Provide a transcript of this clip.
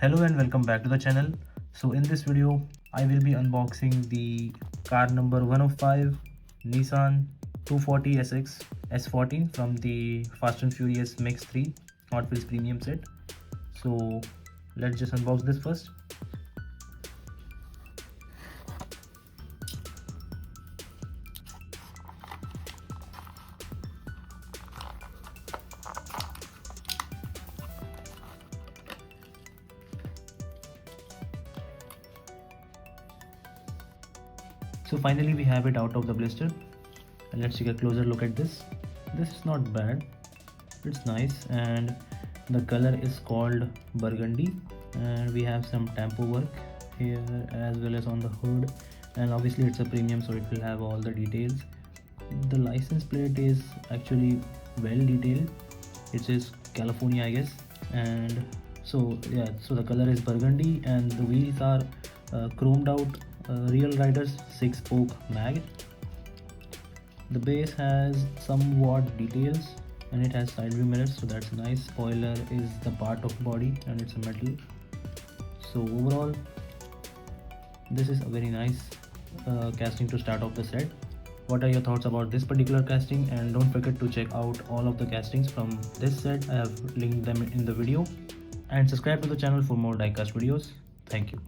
Hello and welcome back to the channel. So in this video I will be unboxing the car number 105 Nissan 240SX S14 from the Fast and Furious Mix 3 Hot Wheels premium set. So let's just unbox this first. So finally we have it out of the blister, and let's take a closer look at this. This is not bad, it's nice, and the color is called burgundy, and we have some tampo work here as well as on the hood, and obviously it's a premium so it will have all the details. The license plate is actually well detailed. It says California, I guess, and so yeah, so the color is burgundy and the wheels are chromed out Real Riders 6-spoke mag. The base has somewhat details and it has side view mirrors, so that's nice. Spoiler is the part of body and it's a metal. So overall this is a very nice casting to start off the set. What are your thoughts about this particular casting? And don't forget to check out all of the castings from this set. I have linked them in the video, and subscribe to the channel for more diecast videos. Thank you.